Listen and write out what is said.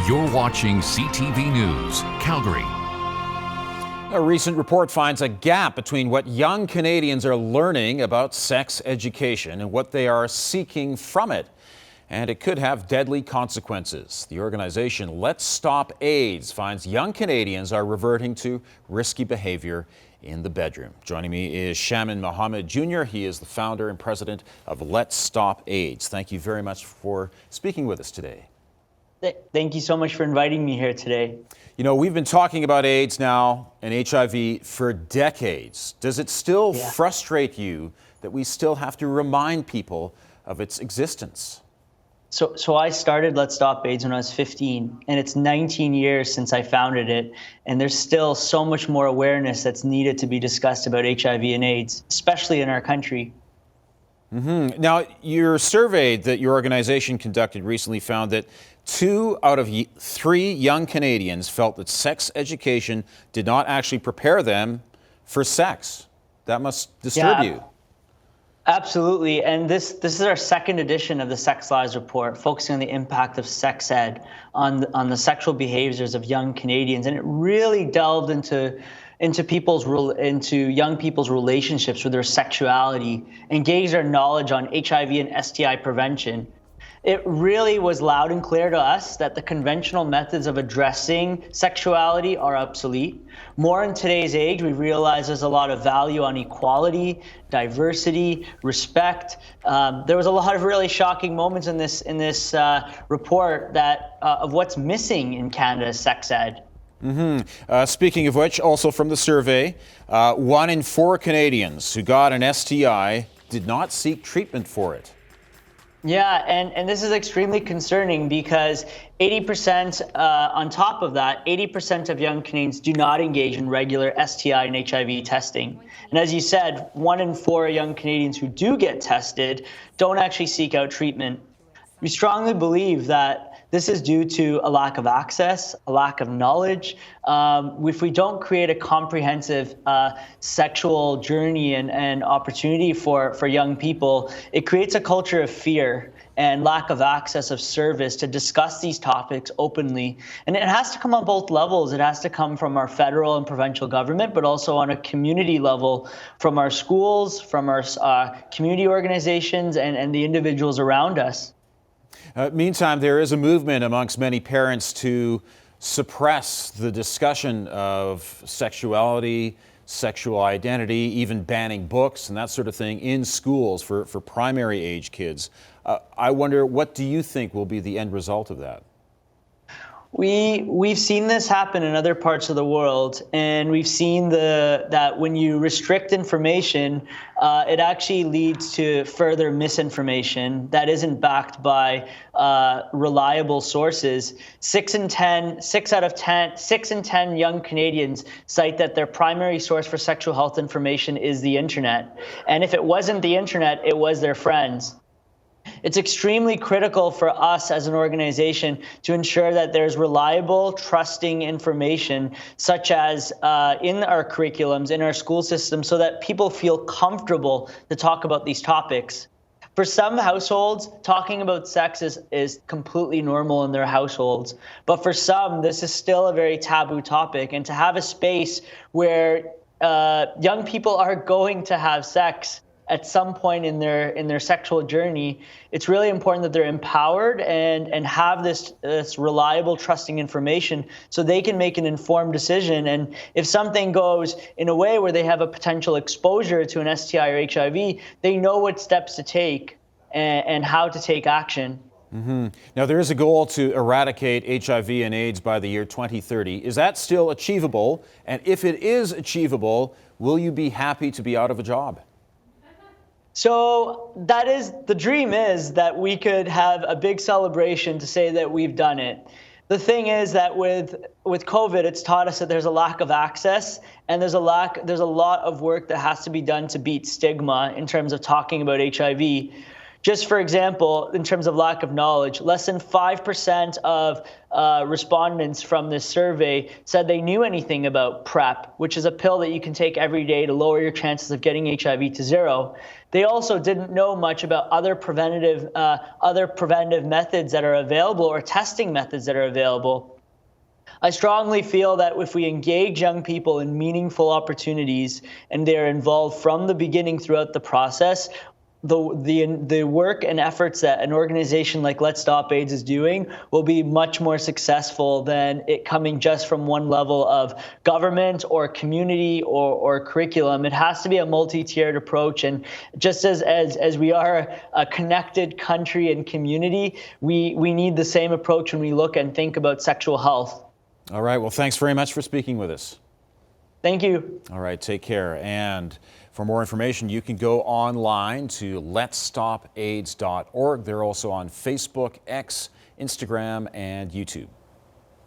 You're watching CTV News, Calgary. A recent report finds a gap between what young Canadians are learning about sex education and what they are seeking from it. And it could have deadly consequences. The organization LetsStopAIDS finds young Canadians are reverting to risky behavior in the bedroom. Joining me is Shamin Mohamed Jr. He is the founder and president of LetsStopAIDS. Thank you very much for speaking with us today. Thank you so much for inviting me here today. You know, we've been talking about AIDS now and HIV for decades. Does it still frustrate you that we still have to remind people of its existence? So I started LetsStopAIDS when I was 15, and it's 19 years since I founded it, and there's still so much more awareness that's needed to be discussed about HIV and AIDS, especially in our country. Now, your survey that your organization conducted recently found that 2 out of 3 young Canadians felt that sex education did not actually prepare them for sex. That must disturb you. Absolutely, and this is our second edition of the Sex Lives Report, focusing on the impact of sex ed on the sexual behaviors of young Canadians, and it really delved into young people's relationships with their sexuality, engaged our knowledge on HIV and STI prevention. It really was loud and clear to us that the conventional methods of addressing sexuality are obsolete. More in today's age, we realize there's a lot of value on equality, diversity, respect. There was a lot of really shocking moments in this report that of what's missing in Canada's sex ed. Speaking of which, also from the survey, 1 in 4 Canadians who got an STI did not seek treatment for it. Yeah, and this is extremely concerning because 80%, on top of that, 80% of young Canadians do not engage in regular STI and HIV testing. And as you said, 1 in 4 young Canadians who do get tested don't actually seek out treatment. We strongly believe that this is due to a lack of access, a lack of knowledge. If we don't create a comprehensive sexual journey and opportunity for young people, it creates a culture of fear and lack of access of service to discuss these topics openly. And it has to come on both levels. It has to come from our federal and provincial government, but also on a community level from our schools, from our community organizations, and the individuals around us. Meantime, there is a movement amongst many parents to suppress the discussion of sexuality, sexual identity, even banning books and that sort of thing in schools for primary age kids. I wonder, what do you think will be the end result of that? We've seen this happen in other parts of the world, and we've seen that when you restrict information, it actually leads to further misinformation that isn't backed by reliable sources. 6 in 10 young Canadians cite that their primary source for sexual health information is the internet. And if it wasn't the internet, it was their friends. It's extremely critical for us as an organization to ensure that there's reliable, trusting information, such as in our curriculums, in our school system, so that people feel comfortable to talk about these topics. For some households, talking about sex is completely normal in their households. But for some, this is still a very taboo topic. And to have a space where young people are going to have sex at some point in their sexual journey, it's really important that they're empowered and have this reliable, trusting information so they can make an informed decision. And if something goes in a way where they have a potential exposure to an STI or HIV, they know what steps to take and how to take action. Now, there is a goal to eradicate HIV and AIDS by the year 2030. Is that still achievable? And if it is achievable, will you be happy to be out of a job? So the dream is that we could have a big celebration to say that we've done it. The thing is that with COVID, it's taught us that there's a lack of access, and there's a lot of work that has to be done to beat stigma in terms of talking about HIV. Just for example, in terms of lack of knowledge, less than 5% of respondents from this survey said they knew anything about PrEP, which is a pill that you can take every day to lower your chances of getting HIV to zero. They also didn't know much about other preventative methods that are available or testing methods that are available. I strongly feel that if we engage young people in meaningful opportunities and they're involved from the beginning throughout the process, the work and efforts that an organization like LetsStopAIDS is doing will be much more successful than it coming just from one level of government or community or curriculum. It has to be a multi-tiered approach, and just as we are a connected country and community, we need the same approach when we look and think about sexual health. All right, well, thanks very much for speaking with us. Thank you. All right, take care. And for more information, you can go online to LetsStopAIDS.org. They're also on Facebook, X, Instagram, and YouTube.